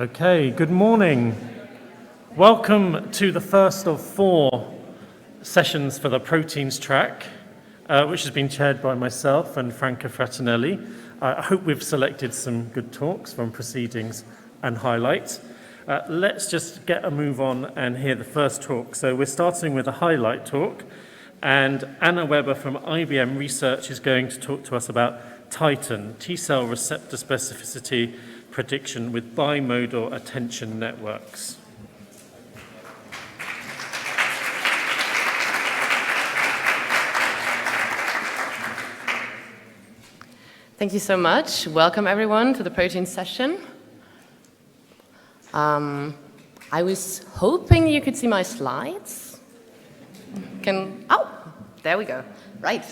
Okay, good morning. Welcome to the first of 4 sessions for the proteins track, which has been chaired by myself and Franca Fratinelli. I hope we've selected some good talks from proceedings and highlights. Let's just get a move on and hear the first talk. So we're starting with a highlight talk, and Anna Weber from IBM Research is going to talk to us about Titan, T-cell receptor specificity prediction with bimodal attention networks. Thank you so much. Welcome everyone to the protein session. I was hoping you could see my slides. There we go. Right.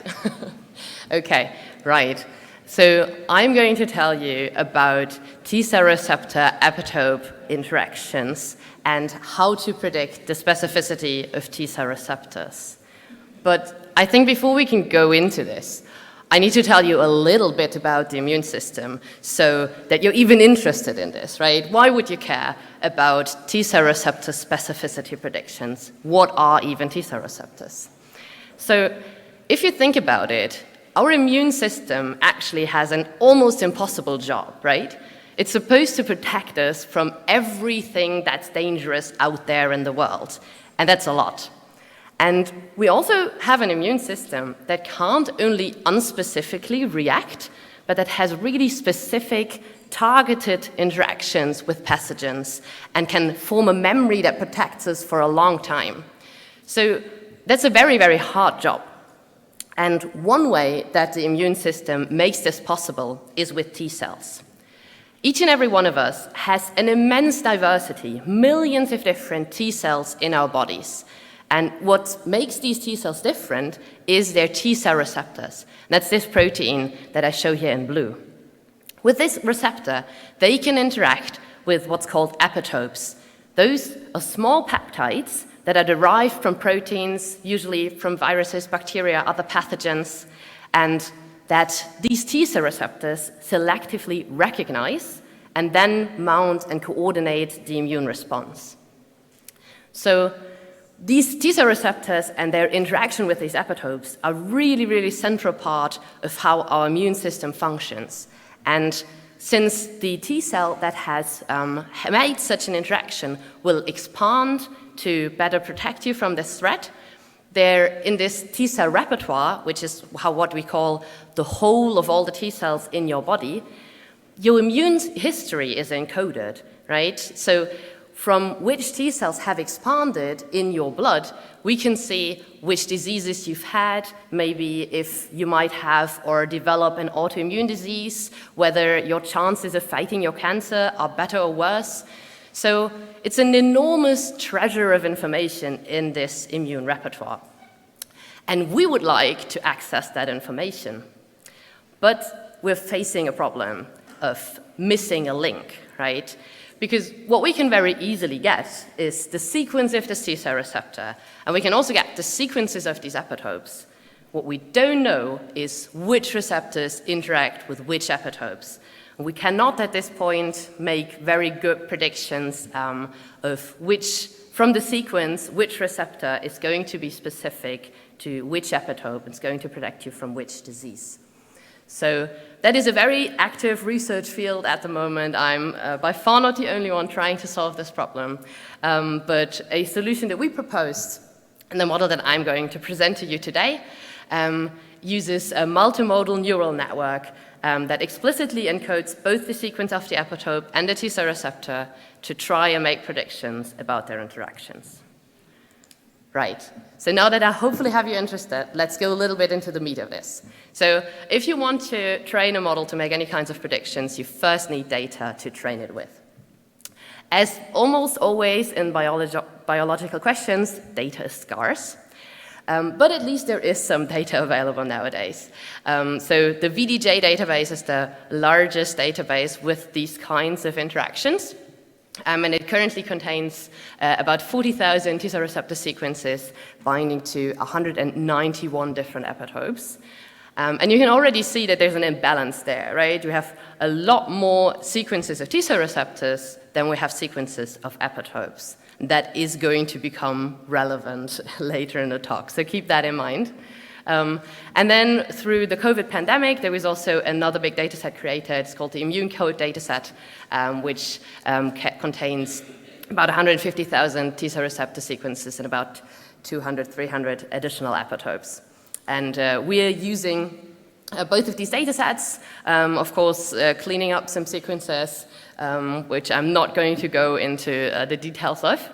Okay, right. So I'm going to tell you about T-cell receptor epitope interactions and how to predict the specificity of T-cell receptors. But I think before we can go into this, I need to tell you a little bit about the immune system so that you're even interested in this, right? Why would you care about T-cell receptor specificity predictions? What are even T-cell receptors? So if you think about it, our immune system actually has an almost impossible job, right? It's supposed to protect us from everything that's dangerous out there in the world, and that's a lot. And we also have an immune system that can't only unspecifically react, but that has really specific, targeted interactions with pathogens and can form a memory that protects us for a long time. So that's a very, very hard job. And one way that the immune system makes this possible is with T cells. Each and every one of us has an immense diversity, millions of different T cells in our bodies. And what makes these T cells different is their T cell receptors. That's this protein that I show here in blue. With this receptor, they can interact with what's called epitopes. Those are small peptides that are derived from proteins, usually from viruses, bacteria, other pathogens, and that these T cell receptors selectively recognize and then mount and coordinate the immune response. So these T cell receptors and their interaction with these epitopes are really, really central part of how our immune system functions. And since the T cell that has made such an interaction will expand to better protect you from this threat, they're in this T cell repertoire, which is what we call the whole of all the T cells in your body, your immune history is encoded, right? So from which T cells have expanded in your blood, we can see which diseases you've had, maybe if you might have or develop an autoimmune disease, whether your chances of fighting your cancer are better or worse. So it's an enormous treasure of information in this immune repertoire. And we would like to access that information. But we're facing a problem of missing a link, right? Because what we can very easily get is the sequence of the T-cell receptor, and we can also get the sequences of these epitopes. What we don't know is which receptors interact with which epitopes. We cannot at this point make very good predictions of which, from the sequence, which receptor is going to be specific to which epitope and is going to protect you from which disease. So that is a very active research field at the moment. I'm by far not the only one trying to solve this problem, but a solution that we proposed in the model that I'm going to present to you today uses a multimodal neural network that explicitly encodes both the sequence of the epitope and the T cell receptor to try and make predictions about their interactions. Right, so now that I hopefully have you interested, let's go a little bit into the meat of this. So if you want to train a model to make any kinds of predictions, you first need data to train it with. As almost always in biological questions, data is scarce. But at least there is some data available nowadays. So the VDJ database is the largest database with these kinds of interactions. And it currently contains about 40,000 T cell receptor sequences binding to 191 different epitopes. And you can already see that there's an imbalance there, right? We have a lot more sequences of T-cell receptors than we have sequences of epitopes. That is going to become relevant later in the talk, so keep that in mind. And then through the COVID pandemic, there was also another big data set created. It's called the Immune Code dataset, which contains about 150,000 T-cell receptor sequences and about 200, 300 additional epitopes. And we are using both of these data sets, of course, cleaning up some sequences, which I'm not going to go into the details of.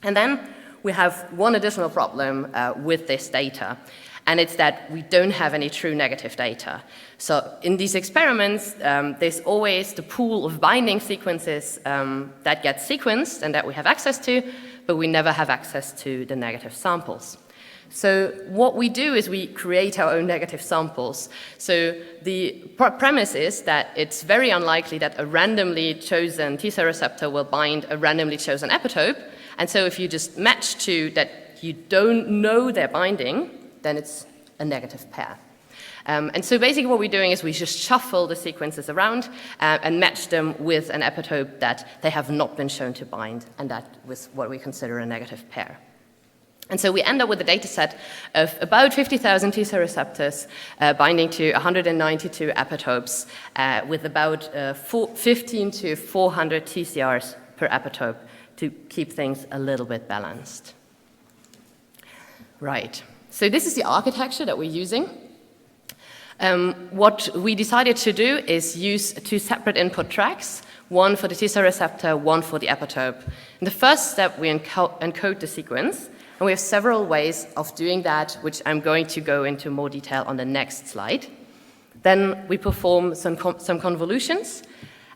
And then we have one additional problem with this data, and it's that we don't have any true negative data. So in these experiments, there's always the pool of binding sequences that get sequenced and that we have access to, but we never have access to the negative samples. So what we do is we create our own negative samples. So the premise is that it's very unlikely that a randomly chosen T-cell receptor will bind a randomly chosen epitope. And so if you just match two that you don't know they're binding, then it's a negative pair. And so basically what we're doing is we just shuffle the sequences around and match them with an epitope that they have not been shown to bind, and that was what we consider a negative pair. And so we end up with a data set of about 50,000 T-cell receptors binding to 192 epitopes with about 15 to 400 TCRs per epitope to keep things a little bit balanced. Right, so this is the architecture that we're using. What we decided to do is use two separate input tracks, one for the T-cell receptor, one for the epitope. In the first step, we encode the sequence. And we have several ways of doing that, which I'm going to go into more detail on the next slide. Then we perform some convolutions.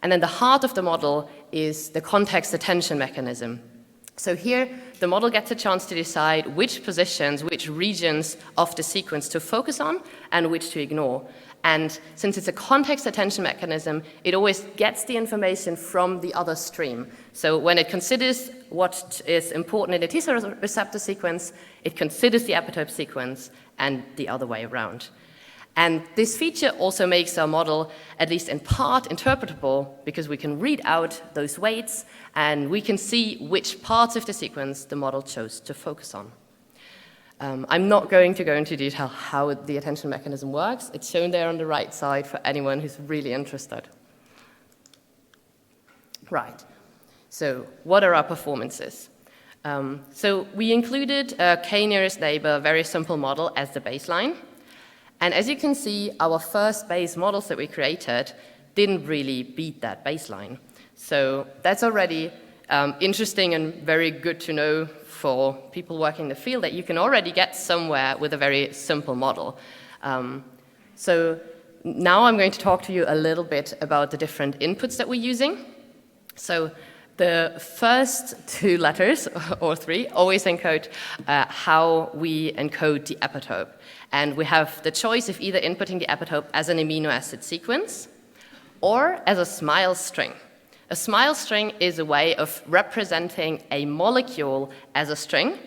And then the heart of the model is the context attention mechanism. So here, the model gets a chance to decide which positions, which regions of the sequence to focus on and which to ignore. And since it's a context attention mechanism, it always gets the information from the other stream. So when it considers what is important in the T-cell receptor sequence, it considers the epitope sequence and the other way around. And this feature also makes our model, at least in part, interpretable, because we can read out those weights and we can see which parts of the sequence the model chose to focus on. I'm not going to go into detail how the attention mechanism works. It's shown there on the right side for anyone who's really interested. Right, so what are our performances? So we included a k-nearest neighbor, very simple model, as the baseline. And as you can see, our first base models that we created didn't really beat that baseline. So that's already interesting and very good to know for people working in the field, that you can already get somewhere with a very simple model. So now I'm going to talk to you a little bit about the different inputs that we're using. So the first two letters, or three, always encode how we encode the epitope. And we have the choice of either inputting the epitope as an amino acid sequence or as a SMILE string. A SMILE string is a way of representing a molecule as a string,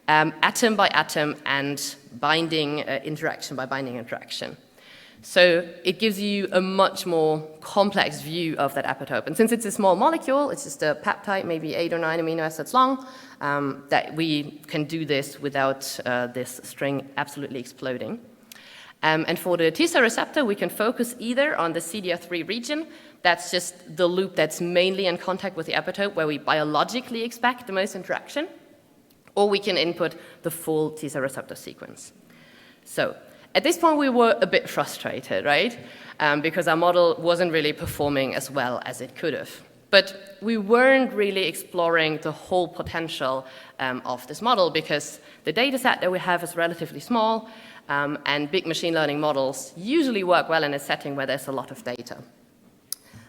atom by atom and binding interaction by binding interaction. So it gives you a much more complex view of that epitope. And since it's a small molecule, it's just a peptide, maybe 8 or 9 amino acids long, that we can do this without this string absolutely exploding. And for the T-cell receptor, we can focus either on the CDR3 region. That's just the loop that's mainly in contact with the epitope, where we biologically expect the most interaction, or we can input the full T-cell receptor sequence. So at this point, we were a bit frustrated, right? Because our model wasn't really performing as well as it could have. But we weren't really exploring the whole potential of this model, because the data set that we have is relatively small, and big machine learning models usually work well in a setting where there's a lot of data.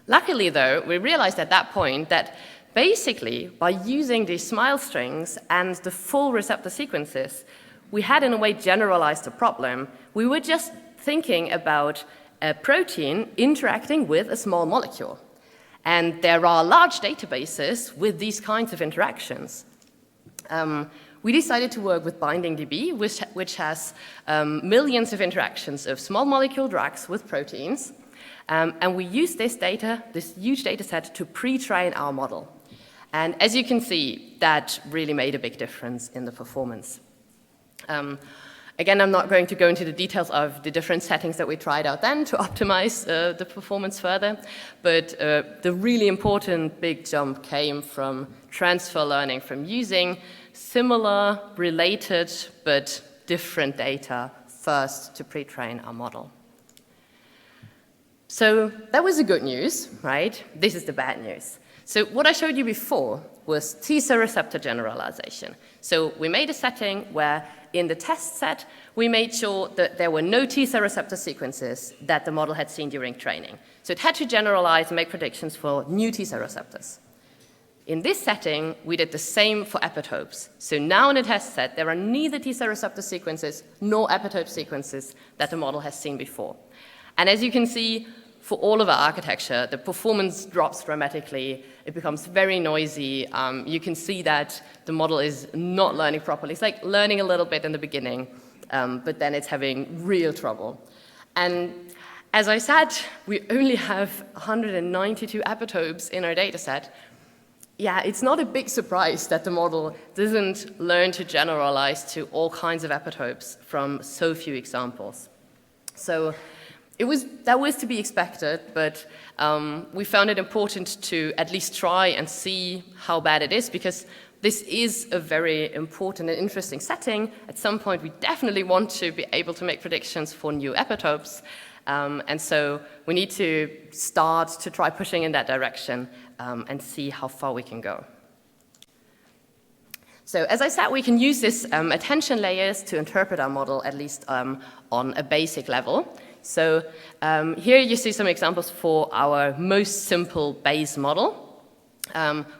Luckily, though, we realized at that point that basically, by using these SMILE strings and the full receptor sequences, we had in a way generalized the problem. We were just thinking about a protein interacting with a small molecule. And there are large databases with these kinds of interactions. we decided to work with BindingDB, which has millions of interactions of small molecule drugs with proteins. And we used this data, this huge data set, to pre-train our model. And as you can see, that really made a big difference in the performance. Again, I'm not going to go into the details of the different settings that we tried out then to optimize the performance further, but the really important big jump came from transfer learning, from using similar, related, but different data first to pre-train our model. So that was the good news, right? This is the bad news. So what I showed you before was T-cell receptor generalization. So we made a setting where in the test set, we made sure that there were no T-cell receptor sequences that the model had seen during training. So it had to generalize and make predictions for new T-cell receptors. In this setting, we did the same for epitopes. So now in the test set, there are neither T-cell receptor sequences nor epitope sequences that the model has seen before. And as you can see, for all of our architecture, the performance drops dramatically. It becomes very noisy. You can see that the model is not learning properly. It's like learning a little bit in the beginning, but then it's having real trouble. And as I said, we only have 192 epitopes in our data set. Yeah, it's not a big surprise that the model doesn't learn to generalize to all kinds of epitopes from so few examples. So that was to be expected, but we found it important to at least try and see how bad it is, because this is a very important and interesting setting. At some point, we definitely want to be able to make predictions for new epitopes, and so we need to start to try pushing in that direction and see how far we can go. So as I said, we can use these attention layers to interpret our model, at least on a basic level. So here you see some examples for our most simple base model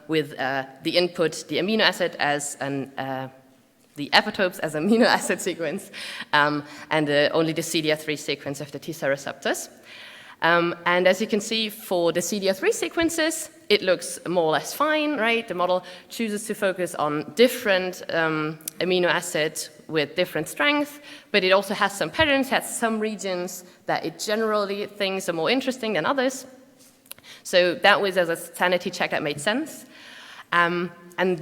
with the input, the amino acid as the epitopes as amino acid sequence, and only the CDR3 sequence of the T-cell receptors. And as you can see, for the CDR3 sequences, it looks more or less fine, right? The model chooses to focus on different amino acids with different strength, but it also has some patterns, has some regions that it generally thinks are more interesting than others. So that was, as a sanity check, that made sense. And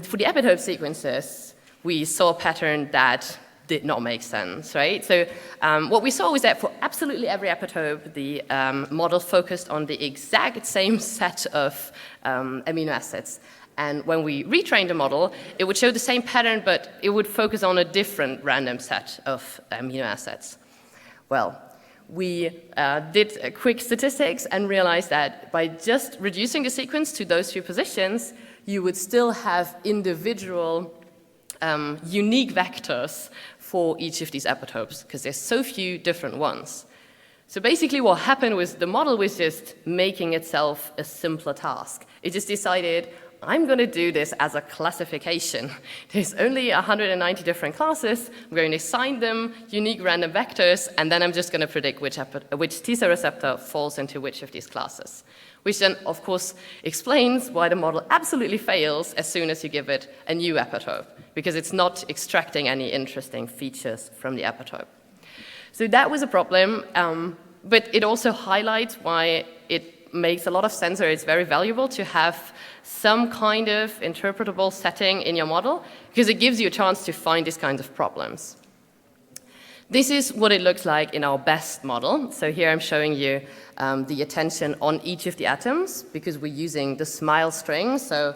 for the epitope sequences, we saw a pattern that did not make sense, right? So what we saw was that for absolutely every epitope, the model focused on the exact same set of amino acids. And when we retrained the model, it would show the same pattern, but it would focus on a different random set of amino acids. Well, we did quick statistics and realized that by just reducing the sequence to those few positions, you would still have individual unique vectors for each of these epitopes, because there's so few different ones. So basically what happened was the model was just making itself a simpler task. It just decided, I'm going to do this as a classification. There's only 190 different classes. I'm going to assign them unique random vectors, and then I'm just going to predict which T-cell receptor falls into which of these classes. Which then, of course, explains why the model absolutely fails as soon as you give it a new epitope, because it's not extracting any interesting features from the epitope. So that was a problem, but it also highlights why it makes a lot of sense, or it's very valuable to have some kind of interpretable setting in your model, because it gives you a chance to find these kinds of problems. This is what it looks like in our best model. So here I'm showing you the attention on each of the atoms, because we're using the SMILE string, so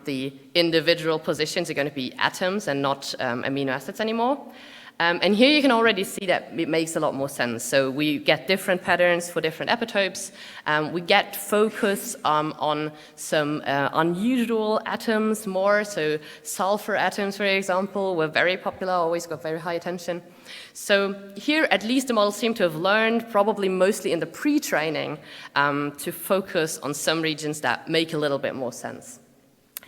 the individual positions are going to be atoms and not amino acids anymore. And here you can already see that it makes a lot more sense. So we get different patterns for different epitopes. We get focus on some unusual atoms more. So sulfur atoms, for example, were very popular, always got very high attention. So here, at least the model seemed to have learned, probably mostly in the pre-training, to focus on some regions that make a little bit more sense.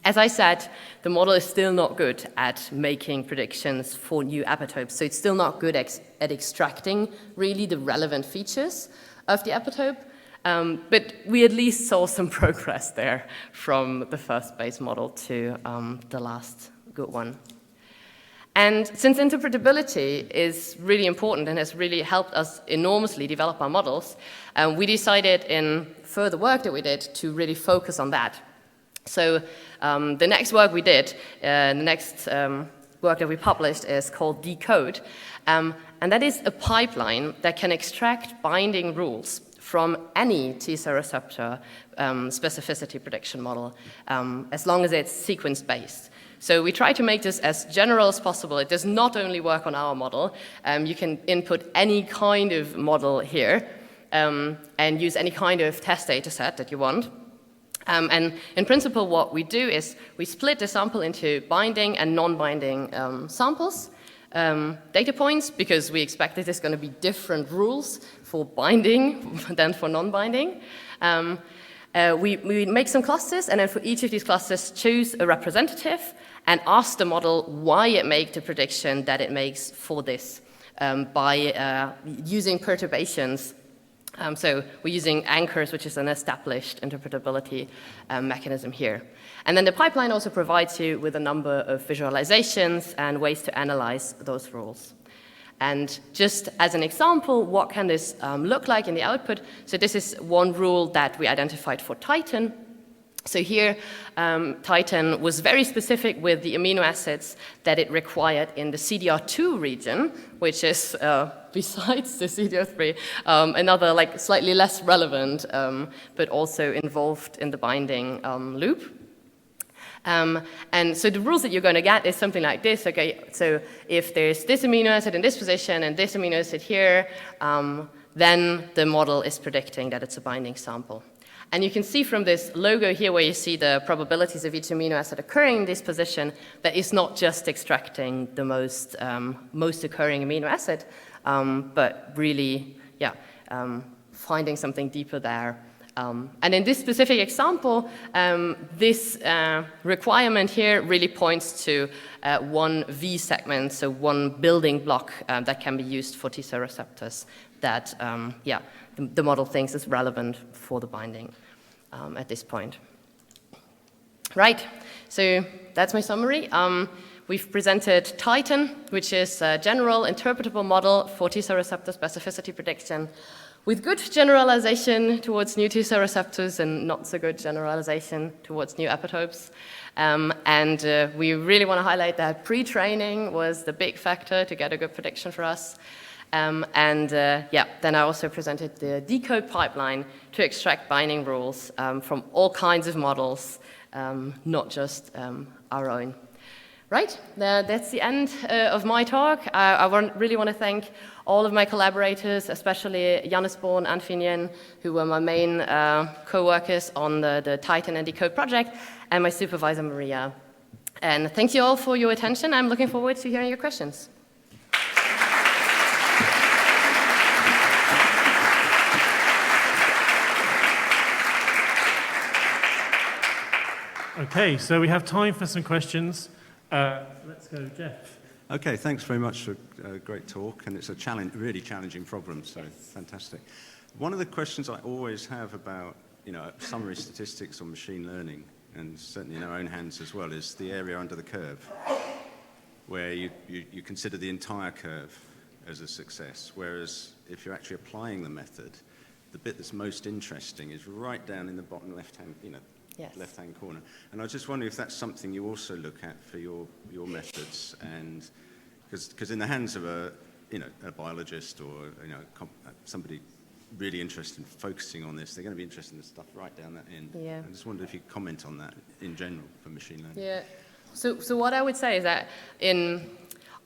As I said, the model is still not good at making predictions for new epitopes, so it's still not good at extracting really the relevant features of the epitope, but we at least saw some progress there from the first base model to the last good one. And since interpretability is really important and has really helped us enormously develop our models, we decided in further work that we did to really focus on that. So the next work we did, the next work that we published is called Decode, and that is a pipeline that can extract binding rules from any T-cell receptor specificity prediction model, as long as it's sequence-based. So we try to make this as general as possible. It does not only work on our model. You can input any kind of model here and use any kind of test data set that you want. And in principle, what we do is we split the sample into binding and non-binding samples, data points, because we expect that there's going to be different rules for binding than for non-binding. We make some clusters, and then for each of these clusters, choose a representative and ask the model why it makes the prediction that it makes for this by using perturbations. So we're using anchors, which is an established interpretability mechanism here. And then the pipeline also provides you with a number of visualizations and ways to analyze those rules. And just as an example, what can this look like in the output? So this is one rule that we identified for Titan. So here, Titan was very specific with the amino acids that it required in the CDR2 region, which is, besides the CDR3, another like slightly less relevant, but also involved in the binding loop. And so the rules that you're going to get is something like this. Okay, so if there's this amino acid in this position and this amino acid here, then the model is predicting that it's a binding sample. And you can see from this logo here where you see the probabilities of each amino acid occurring in this position that it's not just extracting the most occurring amino acid, but really, finding something deeper there. And in this specific example, this requirement here really points to one V segment, so one building block that can be used for T-cell receptors that, the model thinks is relevant for the binding at this point. Right, so that's my summary. We've presented Titan, which is a general interpretable model for T-cell receptor specificity prediction, with good generalization towards new T-cell receptors and not so good generalization towards new epitopes. And we really want to highlight that pre-training was the big factor to get a good prediction for us. Then I also presented the Decode pipeline to extract binding rules from all kinds of models, not just our own. Right, that's the end of my talk. I really want to thank all of my collaborators, especially Jannes Born and Finien, who were my main co-workers on the Titan and Decode project, and my supervisor, Maria. And thank you all for your attention. I'm looking forward to hearing your questions. Okay, so we have time for some questions. Let's go, Jeff. Okay, thanks very much for a great talk, and it's a really challenging problem, so fantastic. One of the questions I always have about, summary statistics or machine learning, and certainly in our own hands as well, is the area under the curve, where you consider the entire curve as a success, whereas if you're actually applying the method, the bit that's most interesting is right down in the bottom left-hand, Yes. left-hand corner. And I was just wondering if that's something you also look at for your methods, and because in the hands of a biologist or somebody really interested in focusing on this, they're going to be interested in the stuff right down that end. Yeah. I just wondered if you could comment on that in general for machine learning. Yeah. So what I would say is that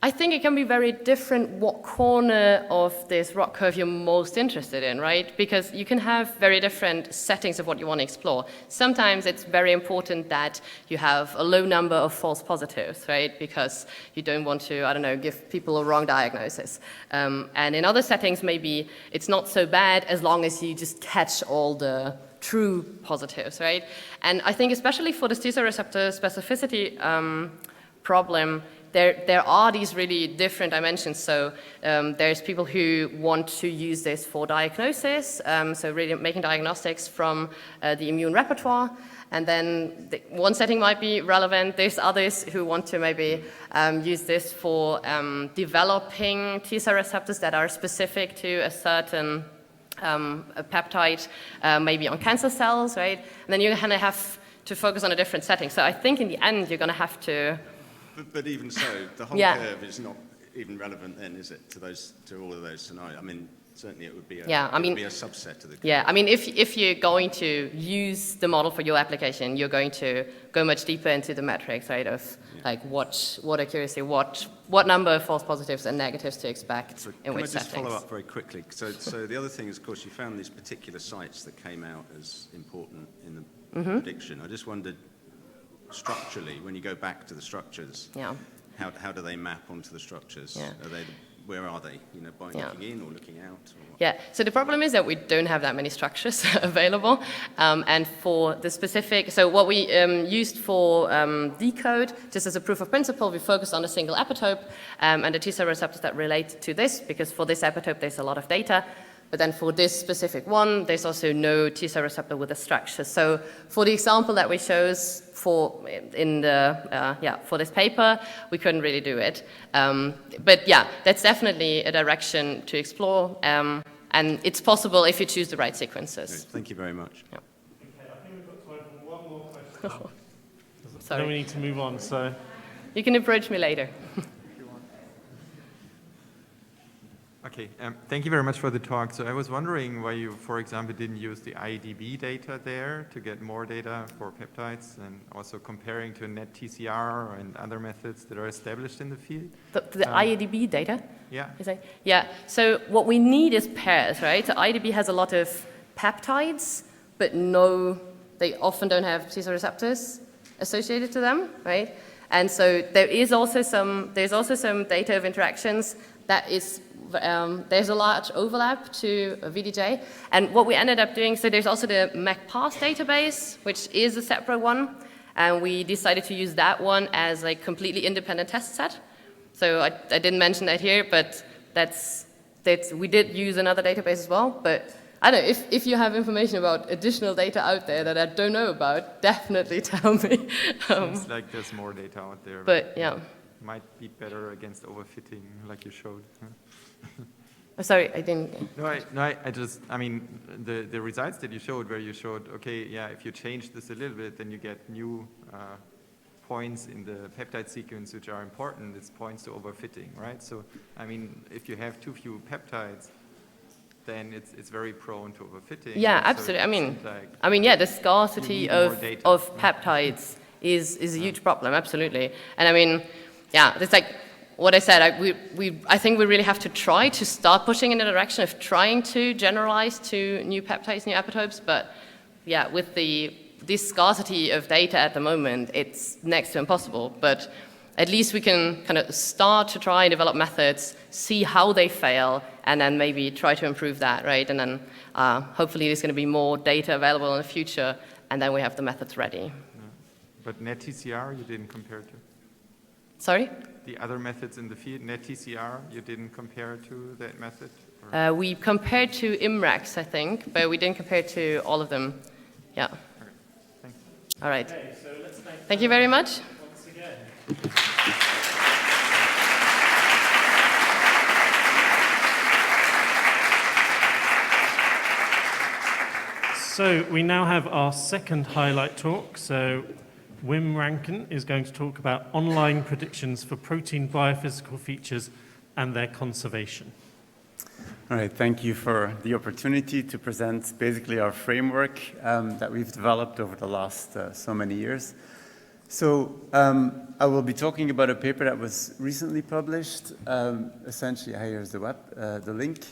I think it can be very different what corner of this ROC curve you're most interested in, right? Because you can have very different settings of what you want to explore. Sometimes it's very important that you have a low number of false positives, right? Because you don't want to, give people a wrong diagnosis. And in other settings, maybe it's not so bad as long as you just catch all the true positives, right? And I think especially for the T-cell receptor specificity problem, there are these really different dimensions. So there's people who want to use this for diagnosis, so really making diagnostics from the immune repertoire. And then one setting might be relevant. There's others who want to maybe use this for developing T-cell receptors that are specific to a certain a peptide, maybe on cancer cells, right? And then you kind of have to focus on a different setting. So I think in the end, you're going to have to... But even so, the whole Yeah. curve is not even relevant then, is it, to all of those scenarios? I mean, certainly it would be a, Yeah, I it would mean- be a subset of the curve. Yeah, I mean, if you're going to use the model for your application, you're going to go much deeper into the metrics, right, of like what accuracy, what number of false positives and negatives to expect So in can I which just settings. follow up very quickly? So the other thing is, of course, you found these particular sites that came out as important in the Mm-hmm. prediction. I just wondered, structurally, when you go back to the structures, Yeah. how do they map onto the structures? Yeah. Where are they? You know, by Yeah. looking in or looking out? Or what? Yeah, so the problem is that we don't have that many structures available. And for the specific, so what we used for decode, just as a proof of principle, we focused on a single epitope and the T-cell receptors that relate to this, because for this epitope there's a lot of data. But then for this specific one, there's also no T-cell receptor with a structure. So for the example that we chose for this paper, we couldn't really do it. But yeah, that's definitely a direction to explore. And it's possible if you choose the right sequences. Good. Thank you very much. Yeah. Okay, I think we've got time for one more question. Sorry. Then we need to move on, so... You can approach me later. Okay, thank you very much for the talk. So I was wondering why you, for example, didn't use the IEDB data there to get more data for peptides, and also comparing to net TCR and other methods that are established in the field. The IEDB data? Yeah. Is that, yeah, so what we need is pairs, right? So IEDB has a lot of peptides, but they often don't have T-cell receptors associated to them, right? And so there's also some data of interactions that is, there's a large overlap to VDJ. And what we ended up doing, so there's also the MacPath database, which is a separate one. And we decided to use that one as a completely independent test set. So I didn't mention that here, but we did use another database as well. But I don't know, if you have information about additional data out there that I don't know about, definitely tell me. Seems like there's more data out there. But yeah. Might be better against overfitting, like you showed. Oh, sorry, I didn't. I mean, the results that you showed, where you showed, okay, yeah, if you change this a little bit, then you get new points in the peptide sequence which are important. It's points to overfitting, right? So, I mean, if you have too few peptides, then it's very prone to overfitting. Yeah, So absolutely. it seems like I mean, yeah, the you scarcity need more data. of peptides is a huge problem, absolutely. And I mean, yeah, it's like what I said. I think we really have to try to start pushing in the direction of trying to generalize to new peptides, new epitopes. But yeah, with this scarcity of data at the moment, it's next to impossible. But at least we can kind of start to try and develop methods, see how they fail, and then maybe try to improve that, right? And then hopefully there's going to be more data available in the future, and then we have the methods ready. Yeah. But net TCR you didn't compare to? Sorry? The other methods in the field, net TCR, you didn't compare to that method? Or? We compared to IMREX, I think, but we didn't compare to all of them. Yeah. Okay. Thanks. All right. Okay, so let's Thank you very much. once again. So we now have our second highlight talk. So Wim Rankin is going to talk about online predictions for protein biophysical features and their conservation. All right, thank you for the opportunity to present basically our framework that we've developed over the last so many years. So I will be talking about a paper that was recently published. Essentially, here's the link,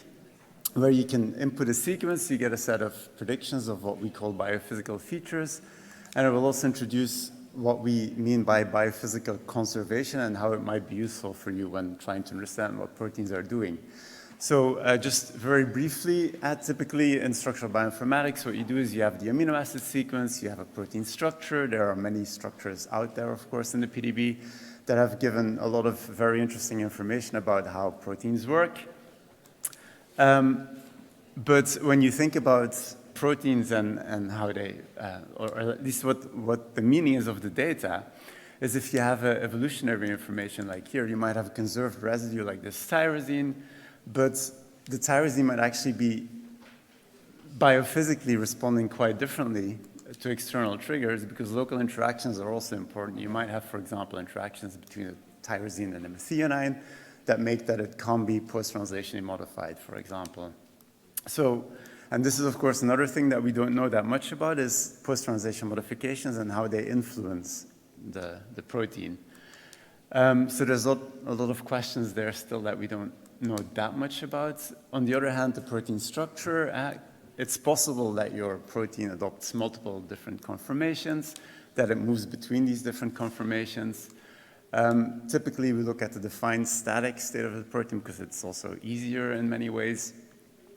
where you can input a sequence, you get a set of predictions of what we call biophysical features, and I will also introduce what we mean by biophysical conservation and how it might be useful for you when trying to understand what proteins are doing. So just very briefly, typically in structural bioinformatics, what you do is you have the amino acid sequence, you have a protein structure. There are many structures out there, of course, in the PDB. that have given a lot of very interesting information about how proteins work. But when you think about proteins and how they, or at least what the meaning is of the data, is if you have evolutionary information like here, you might have a conserved residue like this tyrosine, but the tyrosine might actually be biophysically responding quite differently to external triggers because local interactions are also important. You might have, for example, interactions between a tyrosine and a methionine that make that it can be post-translationally modified, for example. So, and this is, of course, another thing that we don't know that much about is post-translation modifications and how they influence the protein. So there's a lot of questions there still that we don't know that much about. On the other hand, the protein structure, it's possible that your protein adopts multiple different conformations, that it moves between these different conformations. Typically, we look at the defined static state of the protein because it's also easier in many ways.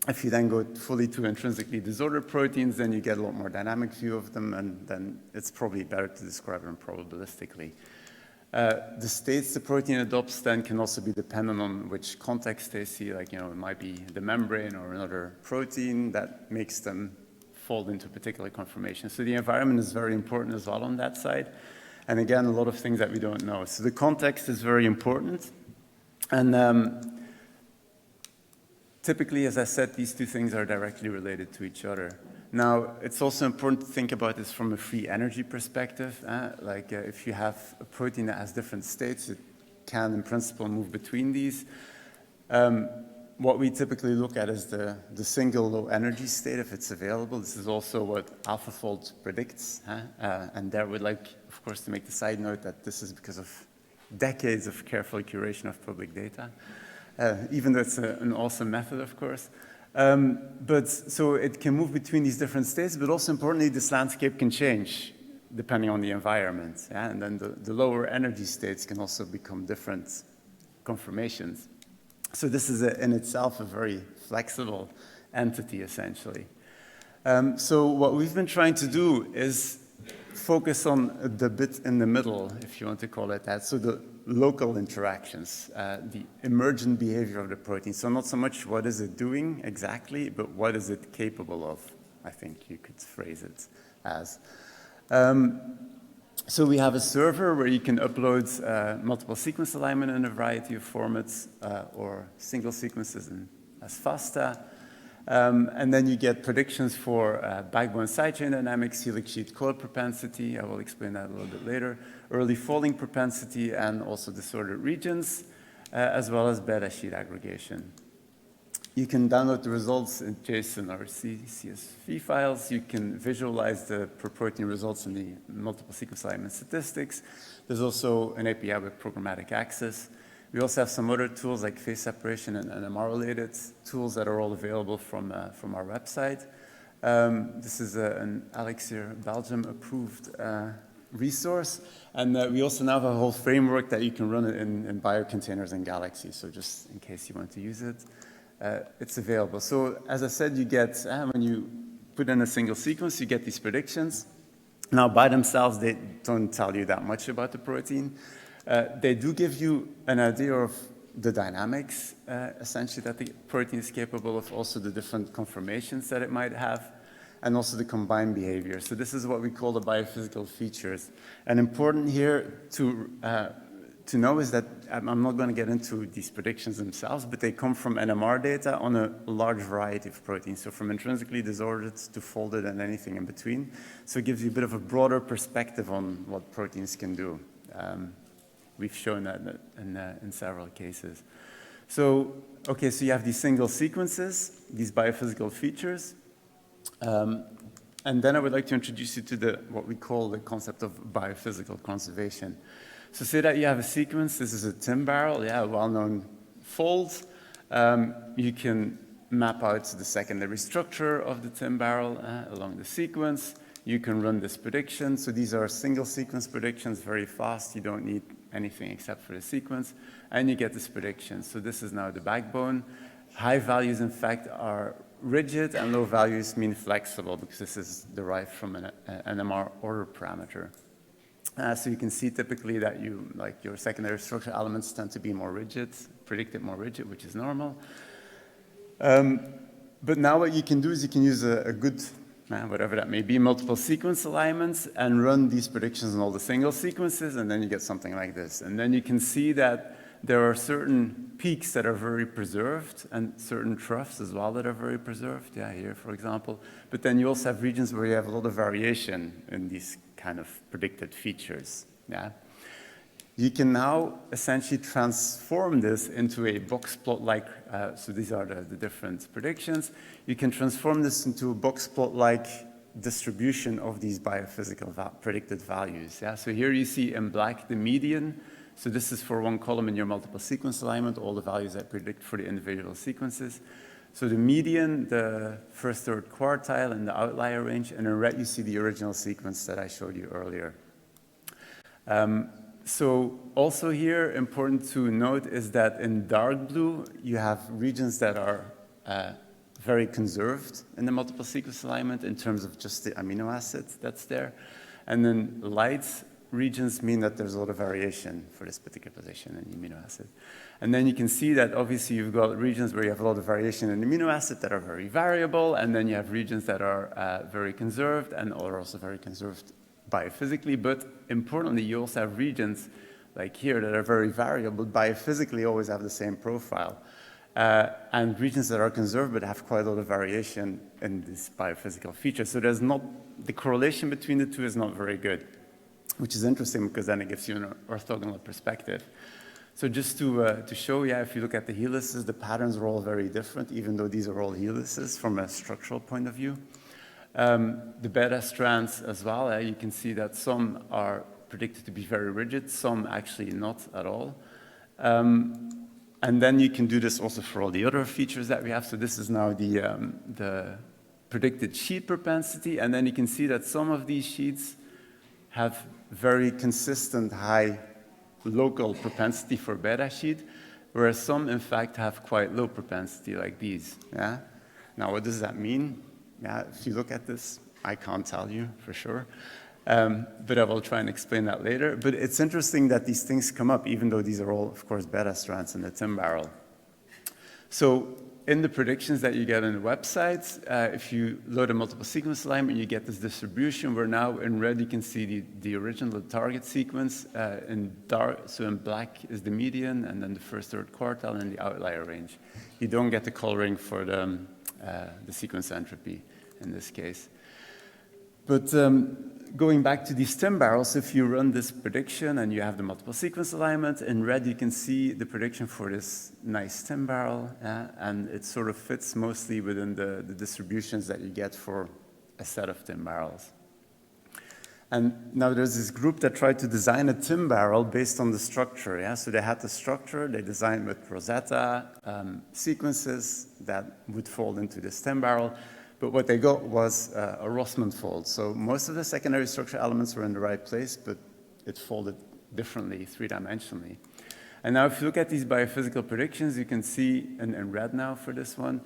If you then go fully to intrinsically disordered proteins, then you get a lot more dynamic view of them, and then it's probably better to describe them probabilistically. The states the protein adopts then can also be dependent on which context they see, like, it might be the membrane or another protein that makes them fold into a particular conformation. So the environment is very important as well on that side. And again, a lot of things that we don't know. So the context is very important. And typically, as I said, these two things are directly related to each other. Now, it's also important to think about this from a free energy perspective. If you have a protein that has different states, it can, in principle, move between these. What we typically look at is the single low energy state, if it's available. This is also what AlphaFold predicts. And there we'd like, of course, to make the side note that this is because of decades of careful curation of public data. Even though it's an awesome method, of course. So it can move between these different states, but also importantly, this landscape can change depending on the environment. And then the lower energy states can also become different conformations. So this is in itself a very flexible entity, essentially. So what we've been trying to do is focus on the bit in the middle, if you want to call it that. So the local interactions, the emergent behavior of the protein. So not so much what is it doing exactly, but what is it capable of, I think you could phrase it as. So we have a server where you can upload multiple sequence alignment in a variety of formats or single sequences as FASTA. And then you get predictions for backbone sidechain dynamics, helix sheet coil propensity, I will explain that a little bit later, early folding propensity, and also disordered regions, as well as beta sheet aggregation. You can download the results in JSON or CSV files. You can visualize the per protein results in the multiple sequence alignment statistics. There's also an API with programmatic access. We also have some other tools like phase separation and NMR-related tools that are all available from our website. This is an Elixir Belgium-approved resource. And we also now have a whole framework that you can run it in biocontainers in Galaxy. So just in case you want to use it, it's available. So as I said, you get, when you put in a single sequence, you get these predictions. Now, by themselves, they don't tell you that much about the protein. They do give you an idea of the dynamics, essentially, that the protein is capable of, also the different conformations that it might have, and also the combined behavior. So this is what we call the biophysical features. And important here to know is that I'm not going to get into these predictions themselves, but they come from NMR data on a large variety of proteins, so from intrinsically disordered to folded and anything in between. So it gives you a bit of a broader perspective on what proteins can do. We've shown that in several cases. So, okay, so you have these single sequences, these biophysical features. And then I would like to introduce you to what we call the concept of biophysical conservation. So say that you have a sequence. This is a TIM barrel, a well-known fold. You can map out the secondary structure of the TIM barrel along the sequence. You can run this prediction. So these are single sequence predictions, very fast. You don't need anything except for the sequence. And you get this prediction. So this is now the backbone. High values, in fact, are rigid, and low values mean flexible, because this is derived from an NMR order parameter. So you can see typically that your secondary structure elements tend to be more rigid, predicted more rigid, which is normal. But now what you can do is you can use a good, whatever that may be, multiple sequence alignments and run these predictions on all the single sequences, and then you get something like this. And then you can see that there are certain peaks that are very preserved and certain troughs as well that are very preserved, here, for example. But then you also have regions where you have a lot of variation in these kind of predicted features, You can now essentially transform this into a box plot-like, so these are the different predictions. You can transform this into a box plot-like distribution of these biophysical predicted values. So here you see in black the median. So this is for one column in your multiple sequence alignment, all the values I predict for the individual sequences. So the median, the first, third quartile, and the outlier range. And in red, you see the original sequence that I showed you earlier. So also here, important to note is that in dark blue, you have regions that are very conserved in the multiple sequence alignment in terms of just the amino acid that's there. And then light regions mean that there's a lot of variation for this particular position in the amino acid. And then you can see that obviously you've got regions where you have a lot of variation in amino acid that are very variable, and then you have regions that are very conserved and are also very conserved biophysically. But importantly, you also have regions like here that are very variable, but biophysically always have the same profile. And regions that are conserved but have quite a lot of variation in these biophysical features. So there's not, the correlation between the two is not very good, which is interesting because then it gives you an orthogonal perspective. So just to show, if you look at the helices, the patterns are all very different, even though these are all helices from a structural point of view. The beta strands as well, you can see that some are predicted to be very rigid, some actually not at all. And then you can do this also for all the other features that we have. So this is now the predicted sheet propensity, and then you can see that some of these sheets have very consistent high local propensity for beta sheet, whereas some in fact have quite low propensity like these. Now what does that mean? If you look at this, I can't tell you for sure, but I will try and explain that later. But it's interesting that these things come up, even though these are all, of course, beta strands in the TIM barrel. So in the predictions that you get on the websites, if you load a multiple sequence alignment, you get this distribution where now in red you can see the original target sequence, in dark, so in black is the median, and then the first, third quartile, and the outlier range. You don't get the coloring for the sequence entropy in this case. But going back to these TIM barrels, if you run this prediction and you have the multiple sequence alignment, in red you can see the prediction for this nice TIM barrel, and it sort of fits mostly within the distributions that you get for a set of TIM barrels. And now there's this group that tried to design a TIM barrel based on the structure. So they had the structure, they designed with Rosetta sequences that would fold into this TIM barrel. But what they got was a Rossmann fold. So most of the secondary structure elements were in the right place, but it folded differently, three-dimensionally. And now if you look at these biophysical predictions, you can see, in red now for this one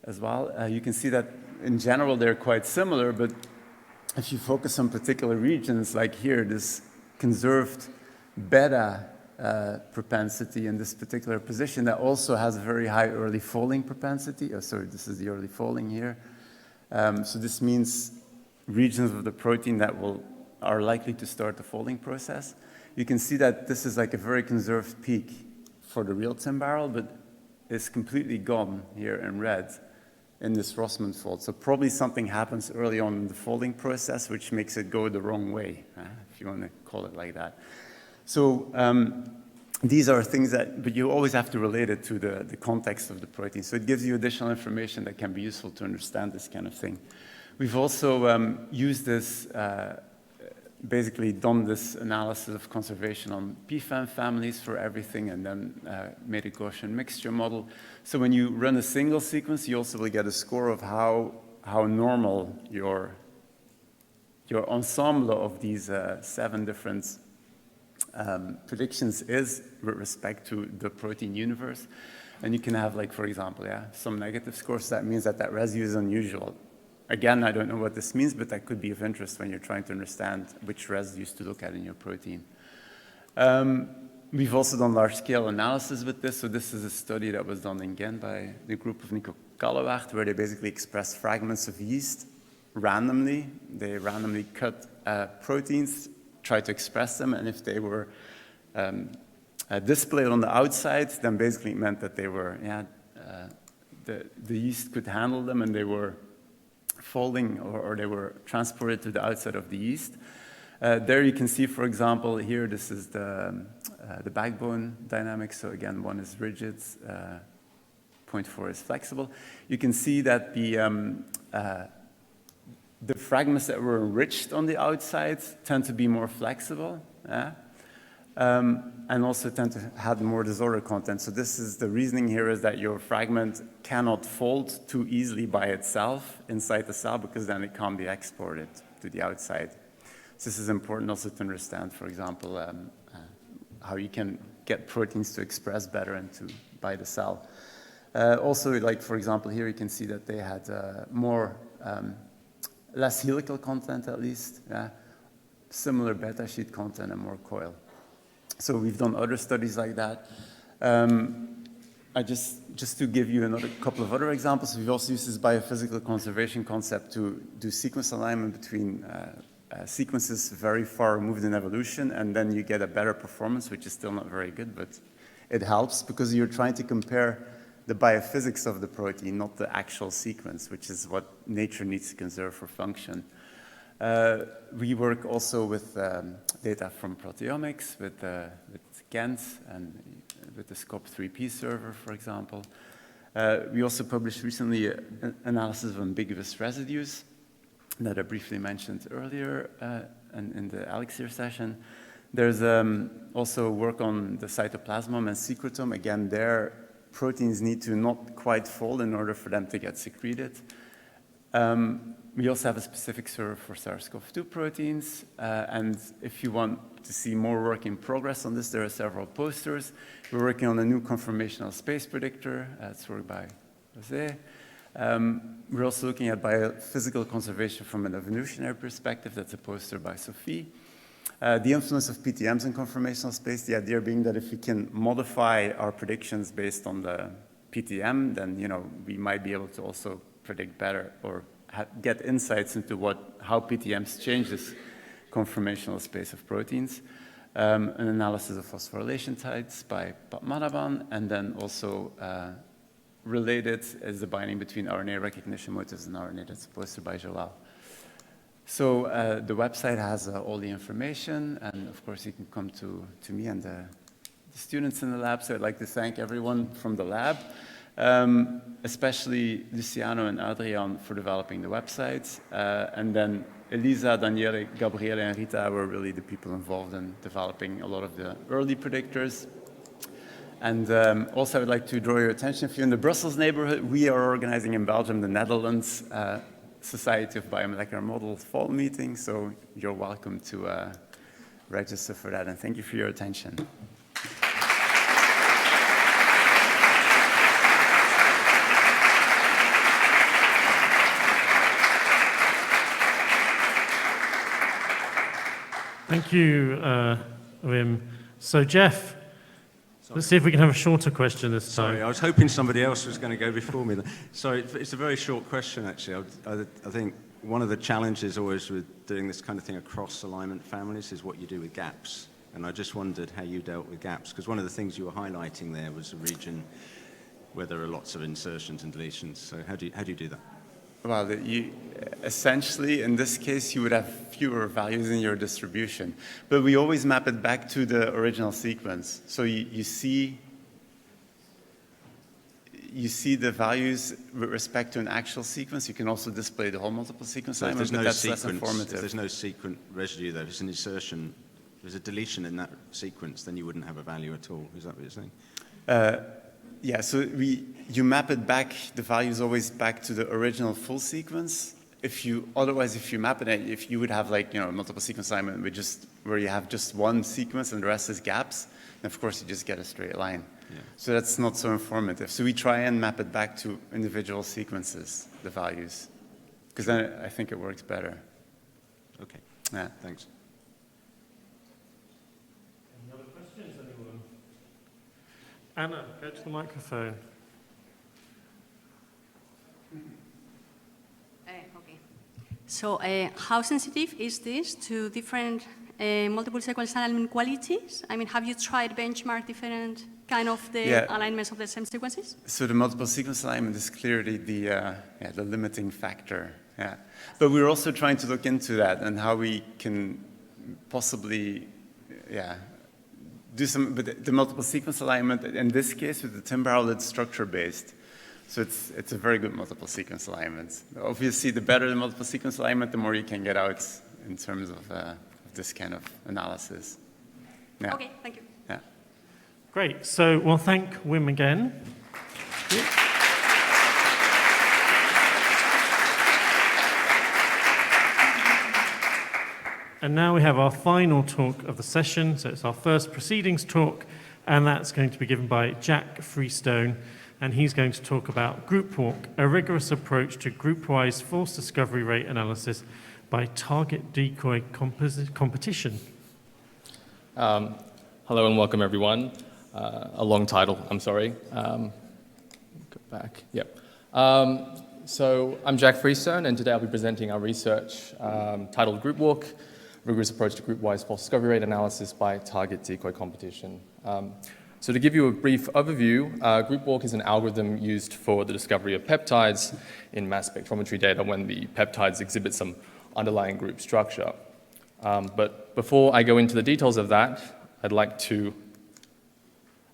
as well, you can see that in general they're quite similar, but if you focus on particular regions, like here, this conserved beta propensity in this particular position that also has a very high early folding propensity. Oh, sorry, this is the early folding here. So this means regions of the protein that are likely to start the folding process. You can see that this is like a very conserved peak for the real TIM barrel, but it's completely gone here in red in this Rossmann fold. So probably something happens early on in the folding process which makes it go the wrong way, if you want to call it like that. So these are things but you always have to relate it to the context of the protein. So it gives you additional information that can be useful to understand this kind of thing. We've also used this, basically done this analysis of conservation on PFAM families for everything, and then made a Gaussian mixture model. So when you run a single sequence, you also will get a score of how normal your ensemble of these 7 different predictions is with respect to the protein universe. And you can have, like, for example, some negative scores. That means that residue is unusual. again, I don't know what this means, but that could be of interest when you're trying to understand which residues to look at in your protein. We've also done large-scale analysis with this. So this is a study that was done in Ghent by the group of Nico Kallewaert, where they basically express fragments of yeast randomly. They randomly cut proteins, try to express them, and if they were displayed on the outside, then basically it meant that they were, the yeast could handle them and they were folding or they were transported to the outside of the yeast. There you can see, for example, here this is the backbone dynamics. So again, 1 is rigid, 0.4 is flexible. You can see that the fragments that were enriched on the outside tend to be more flexible, and also tend to have more disorder content. So this is the reasoning here is that your fragment cannot fold too easily by itself inside the cell, because then it can't be exported to the outside. So this is important also to understand, for example, how you can get proteins to express better and to by the cell. Also, like for example, here you can see that they had less helical content, at least, similar beta sheet content and more coil. So we've done other studies like that. Just to give you another couple of other examples, we've also used this biophysical conservation concept to do sequence alignment between sequences very far removed in evolution, and then you get a better performance, which is still not very good, but it helps because you're trying to compare the biophysics of the protein, not the actual sequence, which is what nature needs to conserve for function. We work also with data from proteomics, with Ghent and with the SCOP3P server, for example. We also published recently an analysis of ambiguous residues that I briefly mentioned earlier in the Elixir session. There's also work on the cytoplasmome and secretome. Again, there proteins need to not quite fold in order for them to get secreted. We also have a specific server for SARS-CoV-2 proteins, and if you want to see more work in progress on this, there are several posters. We're working on a new conformational space predictor. It's work by Jose. We're also looking at biophysical conservation from an evolutionary perspective. That's a poster by Sophie. The influence of PTMs in conformational space, the idea being that if we can modify our predictions based on the PTM, then we might be able to also predict better or get insights into how PTMs change this conformational space of proteins. An analysis of phosphorylation tides by Padmanabhan, and then also related is the binding between RNA recognition motifs and RNA. That's posted by Joel. So the website has all the information, and of course you can come to me and the students in the lab. So I'd like to thank everyone from the lab, especially Luciano and Adrian for developing the website, and then Elisa, Daniele, Gabriele, and Rita were really the people involved in developing a lot of the early predictors. And also I'd like to draw your attention, if you're in the Brussels neighborhood, we are organizing in Belgium, the Netherlands, Society of Biomolecular Models fall meeting, so you're welcome to register for that, and thank you for your attention. Thank you, Wim. So Jeff, let's see if we can have a shorter question this time. Sorry, I was hoping somebody else was going to go before me. Sorry, it's a very short question, actually. I think one of the challenges always with doing this kind of thing across alignment families is what you do with gaps. And I just wondered how you dealt with gaps, because one of the things you were highlighting there was a region where there are lots of insertions and deletions. So how do you do that? Well, essentially, in this case, you would have fewer values in your distribution. But we always map it back to the original sequence. So you see the values with respect to an actual sequence. You can also display the whole multiple sequence alignment, but that's less informative. If there's no sequent residue, though, if it's an insertion, if there's a deletion in that sequence, then you wouldn't have a value at all. Is that what you're saying? Yeah, so you map it back, the value is always back to the original full sequence. Otherwise, if you map it, if you would have multiple sequence alignment where you have just one sequence and the rest is gaps, then of course you just get a straight line. Yeah. So that's not so informative. So we try and map it back to individual sequences, the values. because then I think it works better. Okay, Yeah. thanks. Any other questions, anyone? Anna, go to the microphone. Okay. So how sensitive is this to different multiple sequence alignment qualities? I mean, have you tried benchmark different kind of the alignments of the same sequences? So the multiple sequence alignment is clearly the limiting factor. Yeah. But we're also trying to look into that and how we can possibly, do some, but the multiple sequence alignment, in this case with the timbrel, it's structure-based. So it's a very good multiple sequence alignment. Obviously, the better the multiple sequence alignment, the more you can get out in terms of this kind of analysis. Yeah. Okay, thank you. Yeah. Great. So we'll thank Wim again. And now we have our final talk of the session. So it's our first proceedings talk, and that's going to be given by Jack Freestone. And he's going to talk about group walk, a rigorous approach to group-wise false discovery rate analysis by target decoy competition. Hello and welcome, everyone. A long title, I'm sorry. Go back, yep. So I'm Jack Freestone, and today I'll be presenting our research titled Group Walk, Rigorous Approach to Group-Wise False Discovery Rate Analysis by Target Decoy Competition. So to give you a brief overview, group walk is an algorithm used for the discovery of peptides in mass spectrometry data when the peptides exhibit some underlying group structure. But before I go into the details of that, I'd like to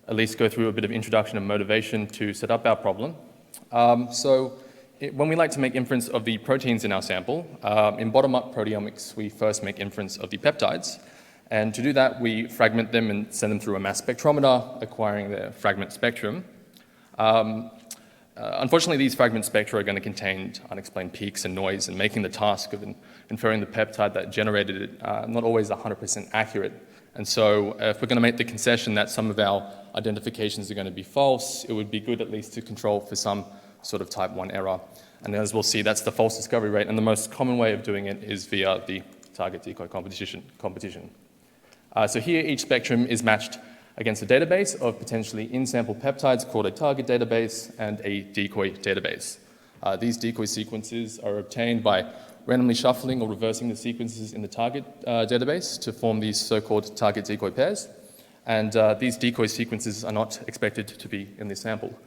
at least go through a bit of introduction and motivation to set up our problem. When we like to make inference of the proteins in our sample, in bottom-up proteomics, we first make inference of the peptides. And to do that, we fragment them and send them through a mass spectrometer, acquiring their fragment spectrum. Unfortunately, these fragment spectra are going to contain unexplained peaks and noise, and making the task of inferring the peptide that generated it not always 100% accurate. And so if we're going to make the concession that some of our identifications are going to be false, it would be good at least to control for some sort of type 1 error. And as we'll see, that's the false discovery rate, and the most common way of doing it is via the target decoy competition. So here, each spectrum is matched against a database of potentially in-sample peptides called a target database and a decoy database. These decoy sequences are obtained by randomly shuffling or reversing the sequences in the target database to form these so-called target decoy pairs. And these decoy sequences are not expected to be in this sample.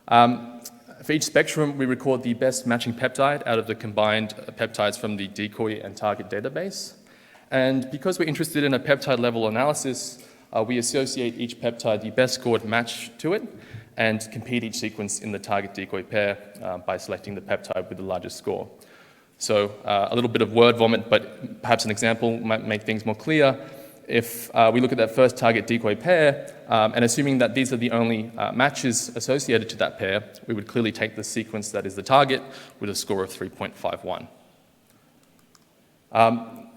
For each spectrum, we record the best matching peptide out of the combined peptides from the decoy and target database. And because we're interested in a peptide level analysis, we associate each peptide the best scored match to it and compete each sequence in the target decoy pair by selecting the peptide with the largest score. So a little bit of word vomit, but perhaps an example might make things more clear. If we look at that first target decoy pair, and assuming that these are the only matches associated to that pair, we would clearly take the sequence that is the target with a score of 3.51.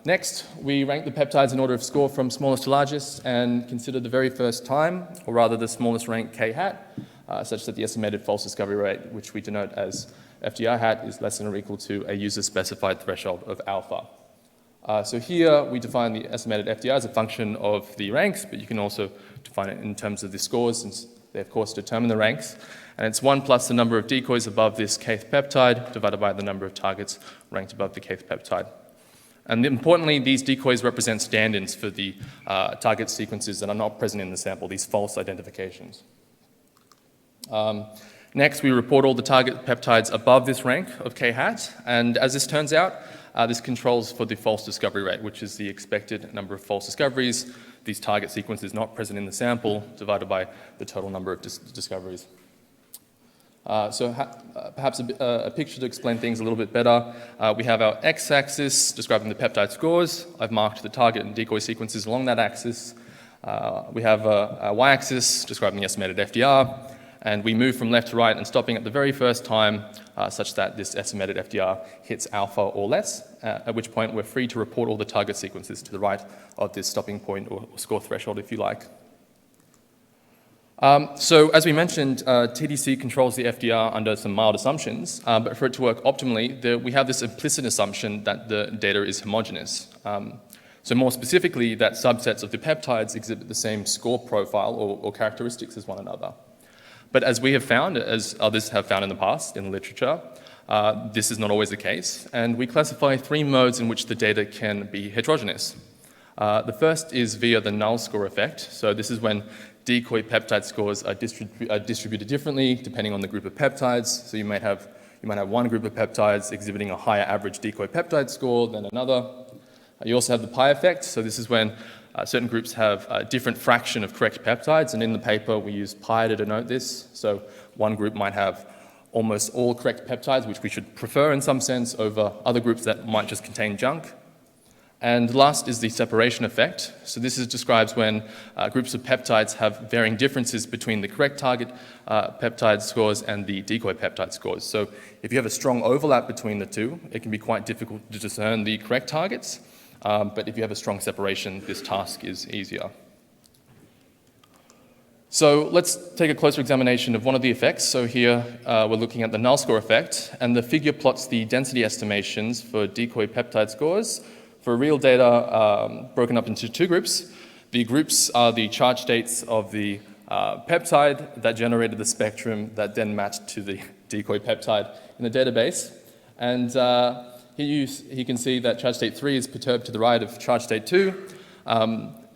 Next, we rank the peptides in order of score from smallest to largest and consider the very first time, or rather the smallest rank k hat, such that the estimated false discovery rate, which we denote as FDR hat, is less than or equal to a user-specified threshold of alpha. So here we define the estimated FDR as a function of the ranks, but you can also define it in terms of the scores, since they of course determine the ranks. And it's 1 plus the number of decoys above this kth peptide divided by the number of targets ranked above the kth peptide. And importantly, these decoys represent stand-ins for the target sequences that are not present in the sample, these false identifications. Next, we report all the target peptides above this rank of k hat, and as this turns out, this controls for the false discovery rate, which is the expected number of false discoveries, these target sequences not present in the sample, divided by the total number of discoveries. Perhaps a picture to explain things a little bit better. We have our x-axis describing the peptide scores. I've marked the target and decoy sequences along that axis. We have a y-axis describing the estimated FDR, and we move from left to right and stopping at the very first time such that this estimated FDR hits alpha or less, at which point we're free to report all the target sequences to the right of this stopping point or score threshold, if you like. So as we mentioned, TDC controls the FDR under some mild assumptions, but for it to work optimally, we have this implicit assumption that the data is homogeneous. So more specifically, that subsets of the peptides exhibit the same score profile or characteristics as one another. But as we have found, as others have found in the past in the literature, this is not always the case, and we classify 3 modes in which the data can be heterogeneous. The first is via the null score effect. So this is when decoy peptide scores are distributed differently depending on the group of peptides. So you might have one group of peptides exhibiting a higher average decoy peptide score than another. You also have the pi effect. So this is when certain groups have a different fraction of correct peptides, and in the paper we use pi to denote this. So one group might have almost all correct peptides, which we should prefer in some sense, over other groups that might just contain junk. And last is the separation effect. So this describes when groups of peptides have varying differences between the correct target peptide scores and the decoy peptide scores. So if you have a strong overlap between the two, it can be quite difficult to discern the correct targets. But if you have a strong separation, this task is easier. So let's take a closer examination of one of the effects. So here we're looking at the null score effect, and the figure plots the density estimations for decoy peptide scores for real data broken up into 2 groups. The groups are the charge states of the peptide that generated the spectrum that then matched to the decoy peptide in the database. And here you can see that charge state 3 is perturbed to the right of charge state 2.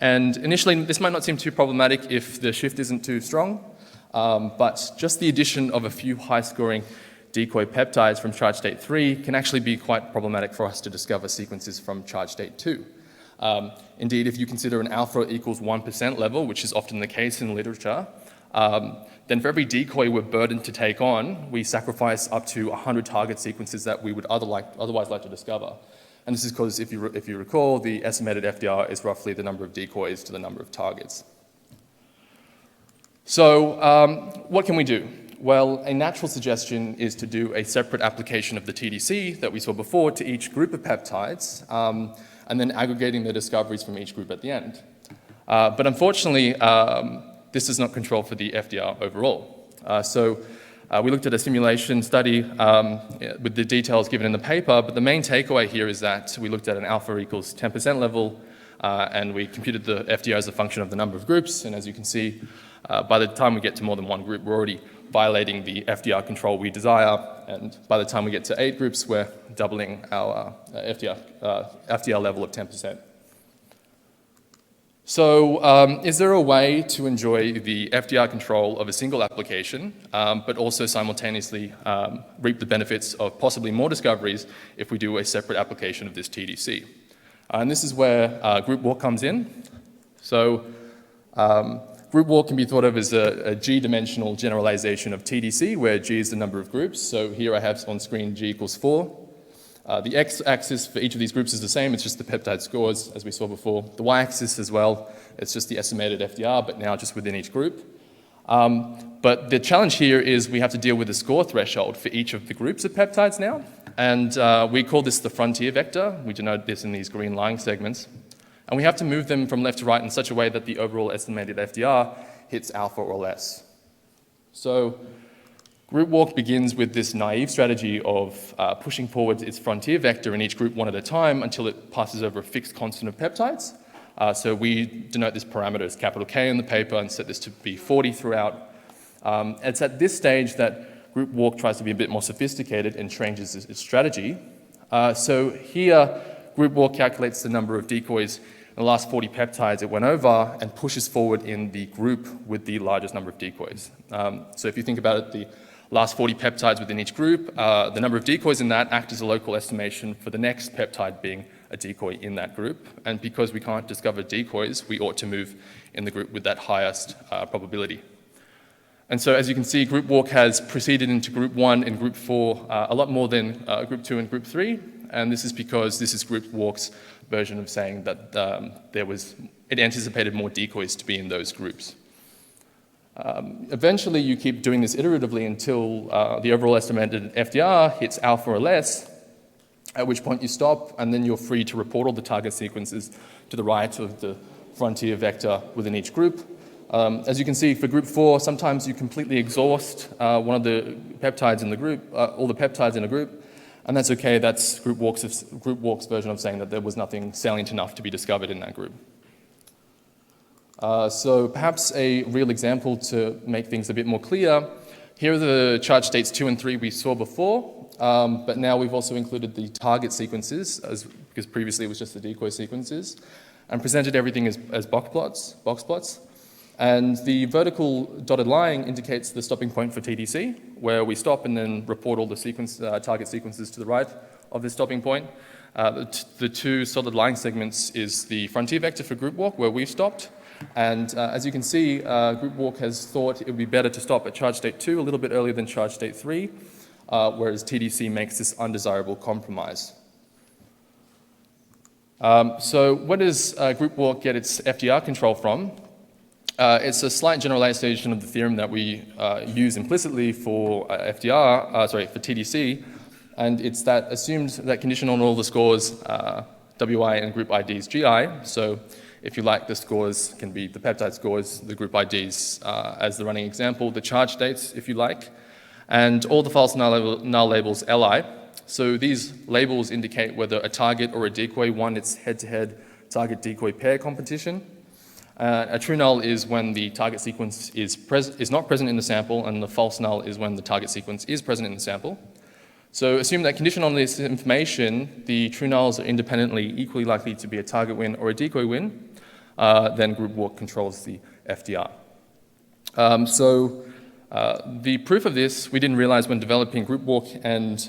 And initially, this might not seem too problematic if the shift isn't too strong, but just the addition of a few high-scoring decoy peptides from charge state 3 can actually be quite problematic for us to discover sequences from charge state 2. Indeed, if you consider an alpha equals 1% level, which is often the case in literature, then for every decoy we're burdened to take on, we sacrifice up to 100 target sequences that we would otherwise like to discover. And this is because, if you recall, the estimated FDR is roughly the number of decoys to the number of targets. So what can we do? Well, a natural suggestion is to do a separate application of the TDC that we saw before to each group of peptides, and then aggregating the discoveries from each group at the end. But unfortunately, this does not control for the FDR overall. We looked at a simulation study with the details given in the paper, but the main takeaway here is that we looked at an alpha equals 10% level, and we computed the FDR as a function of the number of groups, and as you can see, by the time we get to more than one group, we're already violating the FDR control we desire, and by the time we get to 8 groups, we're doubling our FDR level of 10%. So is there a way to enjoy the FDR control of a single application, but also simultaneously reap the benefits of possibly more discoveries if we do a separate application of this TDC? And this is where group walk comes in. So group walk can be thought of as a G-dimensional generalization of TDC, where G is the number of groups. So here I have on screen G equals 4. The x-axis for each of these groups is the same, it's just the peptide scores, as we saw before. The y-axis as well, it's just the estimated FDR, but now just within each group. But the challenge here is we have to deal with the score threshold for each of the groups of peptides now, and we call this the frontier vector. We denote this in these green line segments. And we have to move them from left to right in such a way that the overall estimated FDR hits alpha or less. So group walk begins with this naive strategy of pushing forward its frontier vector in each group one at a time until it passes over a fixed constant of peptides. So we denote this parameter as capital K in the paper and set this to be 40 throughout. It's at this stage that group walk tries to be a bit more sophisticated and changes its strategy. So here, group walk calculates the number of decoys in the last 40 peptides it went over and pushes forward in the group with the largest number of decoys. So if you think about it, the last 40 peptides within each group, the number of decoys in that act as a local estimation for the next peptide being a decoy in that group. And because we can't discover decoys, we ought to move in the group with that highest probability. And so as you can see, group walk has proceeded into group 1 and group 4 a lot more than group 2 and group 3. And this is because this is group walk's version of saying that it anticipated more decoys to be in those groups. Eventually, you keep doing this iteratively until the overall estimated FDR hits alpha or less, at which point you stop, and then you're free to report all the target sequences to the right of the frontier vector within each group. As you can see, for group 4, sometimes you completely exhaust one of the peptides in the group, all the peptides in a group, and that's okay. That's group walk's version of saying that there was nothing salient enough to be discovered in that group. So perhaps a real example to make things a bit more clear. Here are the charge states 2 and 3 we saw before, but now we've also included the target sequences, because previously it was just the decoy sequences, and presented everything as box plots. And the vertical dotted line indicates the stopping point for TDC, where we stop and then report all the target sequences to the right of this stopping point. The 2 solid line segments is the frontier vector for group walk, where we've stopped. And as you can see, group walk has thought it would be better to stop at charge state 2 a little bit earlier than charge state 3, whereas TDC makes this undesirable compromise. So where does group walk get its FDR control from? It's a slight generalization of the theorem that we use implicitly for for TDC, and it's that assumed that condition on all the scores WI and group IDs GI. So if you like, the scores can be the peptide scores, the group IDs as the running example, the charge states, if you like, and all the false null labels LI. So these labels indicate whether a target or a decoy won its head-to-head target-decoy pair competition. A true null is when the target sequence is not present in the sample, and the false null is when the target sequence is present in the sample. So assume that condition on this information, the true nulls are independently equally likely to be a target win or a decoy win, then group walk controls the FDR. The proof of this, we didn't realize when developing group walk and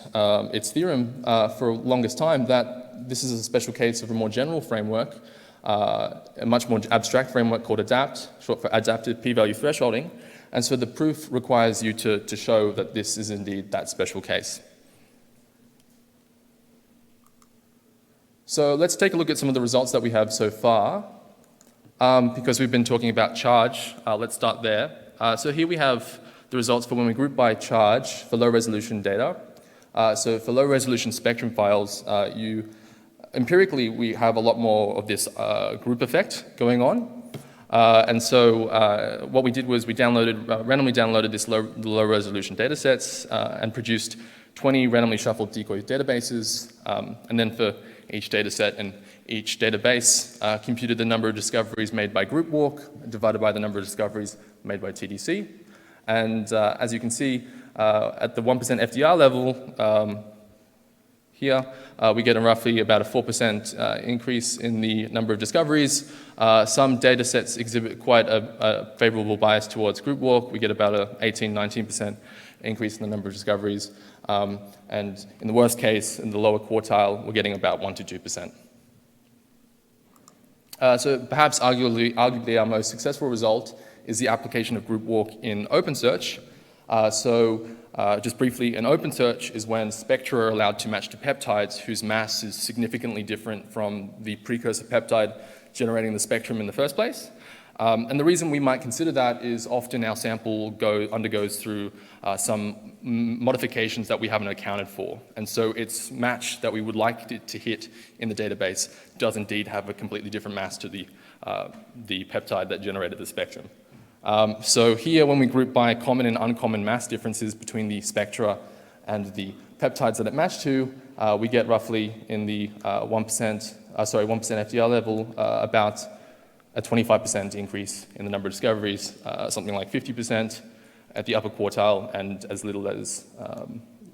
its theorem for the longest time, that this is a special case of a more general framework, a much more abstract framework called ADAPT, short for adaptive p-value thresholding. And so the proof requires you to show that this is indeed that special case. So let's take a look at some of the results that we have so far. Because we've been talking about charge, let's start there. So here we have the results for when we group by charge for low resolution data. So for low resolution spectrum files, empirically, we have a lot more of this group effect going on. And so what we did was we randomly downloaded this low resolution data sets and produced 20 randomly shuffled decoy databases. And then for each data set and each database, computed the number of discoveries made by group walk divided by the number of discoveries made by TDC. And as you can see, at the 1% FDR level, here, we get roughly about a 4% increase in the number of discoveries. Some data sets exhibit quite a favorable bias towards group walk. We get about an 18-19% increase in the number of discoveries. And in the worst case, in the lower quartile, we're getting about 1 to 2%. So perhaps arguably our most successful result is the application of group walk in OpenSearch. Just briefly, an OpenSearch is when spectra are allowed to match to peptides whose mass is significantly different from the precursor peptide generating the spectrum in the first place. And the reason we might consider that is often our sample undergoes through some modifications that we haven't accounted for. And so its match that we would like it to hit in the database does indeed have a completely different mass to the peptide that generated the spectrum. So here, when we group by common and uncommon mass differences between the spectra and the peptides that it matched to, we get roughly in the 1% FDR level about a 25% increase in the number of discoveries, something like 50% at the upper quartile and as little as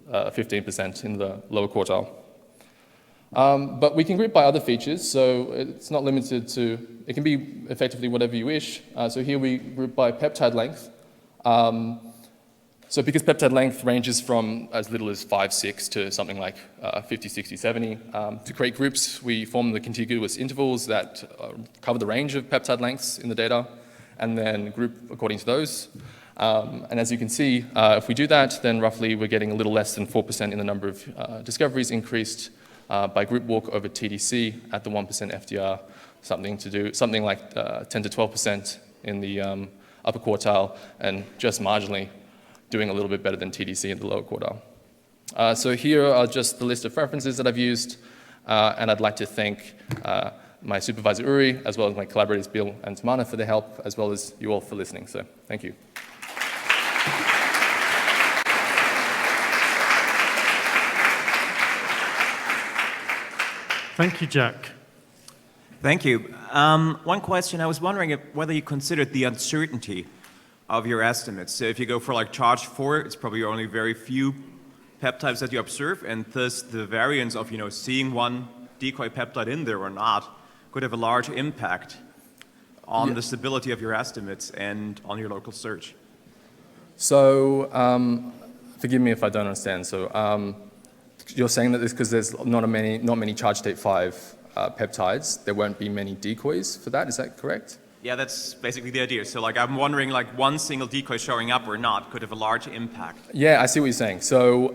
15% in the lower quartile. But we can group by other features, so it's not limited to, it can be effectively whatever you wish. So here we group by peptide length. So because peptide length ranges from as little as 5, 6 to something like 50, 60, 70, to create groups, we form the contiguous intervals that cover the range of peptide lengths in the data, and then group according to those. And as you can see, if we do that, then roughly we're getting a little less than 4% in the number of discoveries increased by group walk over TDC at the 1% FDR, something like 10 to 12% in the upper quartile, and just marginally doing a little bit better than TDC in the lower quartile. So here are just the list of references that I've used, and I'd like to thank my supervisor Uri, as well as my collaborators Bill and Tamana for their help, as well as you all for listening. So thank you. Thank you, Jack. Thank you. One question, I was wondering whether you considered the uncertainty of your estimates. So if you go for like charge 4, it's probably only very few peptides that you observe, and thus the variance of, seeing one decoy peptide in there or not could have a large impact on the stability of your estimates and on your local search. So, forgive me if I don't understand. So, you're saying that this because there's not many charge state 5 peptides, there won't be many decoys for that. Is that correct? Yeah, that's basically the idea. So I'm wondering one single decoy showing up or not could have a large impact. Yeah, I see what you're saying. So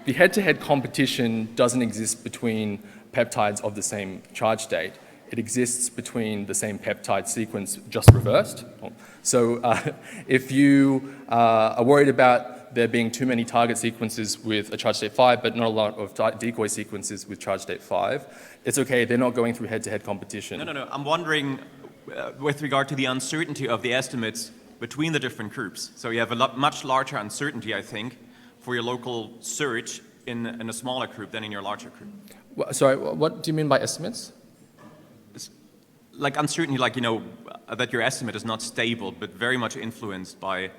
the head-to-head competition doesn't exist between peptides of the same charge state. It exists between the same peptide sequence, just reversed. So if you are worried about there being too many target sequences with a charge state 5, but not a lot of decoy sequences with charge state 5, it's okay. They're not going through head-to-head competition. No. I'm wondering with regard to the uncertainty of the estimates between the different groups. So you have a much larger uncertainty, I think, for your local search in a smaller group than in your larger group. Sorry, what do you mean by estimates? Like uncertainty, that your estimate is not stable, but very much influenced by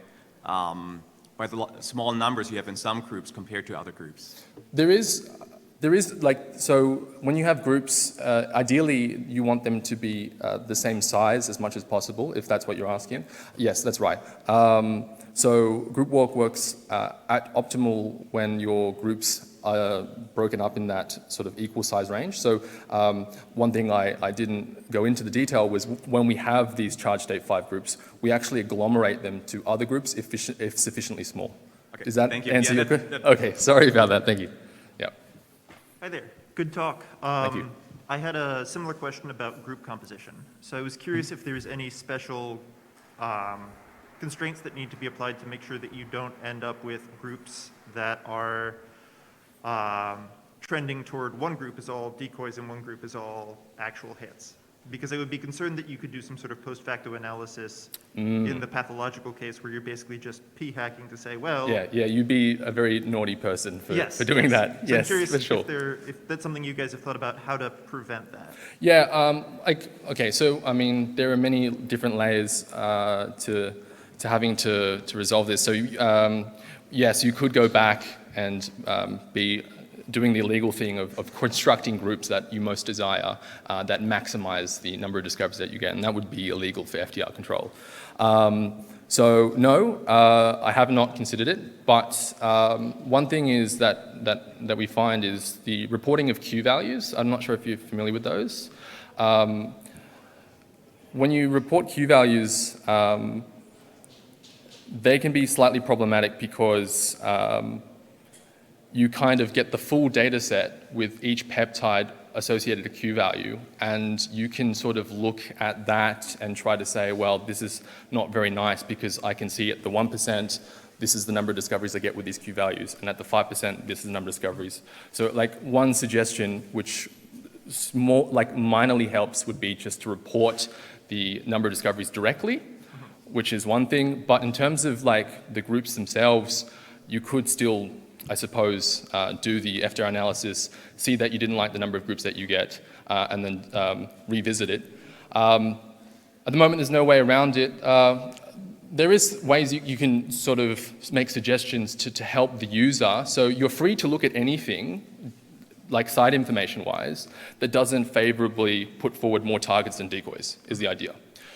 the small numbers you have in some groups compared to other groups. There is so when you have groups, ideally you want them to be the same size as much as possible, if that's what you're asking. Yes, that's right. So group walk works at optimal when your groups are broken up in that sort of equal size range. So one thing I didn't go into the detail was when we have these charge state 5 groups, we actually agglomerate them to other groups if sufficiently small. Okay, Does that thank you. answer your question? Okay, sorry about that. Thank you. Yeah. Hi there. Good talk. Thank you. I had a similar question about group composition. So I was curious if there's any special constraints that need to be applied to make sure that you don't end up with groups that are trending toward one group is all decoys and one group is all actual hits. Because I would be concerned that you could do some sort of post facto analysis in the pathological case where you're basically just p-hacking to say, well... Yeah, you'd be a very naughty person for doing that. So yes, I'm curious for sure. if that's something you guys have thought about, how to prevent that. Yeah, okay, so I mean, there are many different layers to having to resolve this. So yes, you could go back and be doing the illegal thing of constructing groups that you most desire that maximize the number of discoveries that you get, and that would be illegal for FDR control. So no, I have not considered it, but one thing is that we find is the reporting of Q values. I'm not sure if you're familiar with those. When you report Q values, they can be slightly problematic because you kind of get the full data set with each peptide associated to Q value, and you can sort of look at that and try to say, well, this is not very nice because I can see at the 1%, this is the number of discoveries I get with these Q values, and at the 5%, this is the number of discoveries. So like one suggestion which more like minorly helps would be just to report the number of discoveries directly, which is one thing, but in terms of like the groups themselves, you could still, I suppose, do the FDR analysis, see that you didn't like the number of groups that you get, and then revisit it. At the moment, there's no way around it. There is ways you can sort of make suggestions to help the user. So you're free to look at anything, like side information-wise, that doesn't favorably put forward more targets than decoys, is the idea.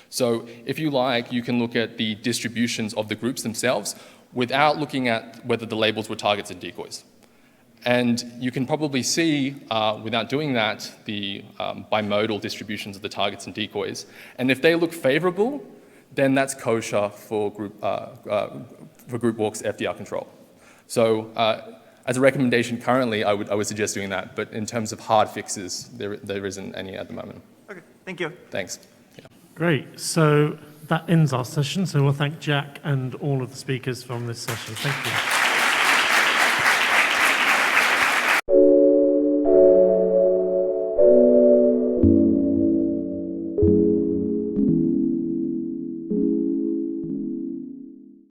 So if you like, you can look at the distributions of the groups themselves without looking at whether the labels were targets and decoys. And you can probably see, without doing that, the bimodal distributions of the targets and decoys. And if they look favorable, then that's kosher for group walks FDR control. So as a recommendation currently, I would suggest doing that. But in terms of hard fixes, there isn't any at the moment. Okay, thank you. Thanks. Yeah. Great. So that ends our session. So we'll thank Jack and all of the speakers from this session. Thank you.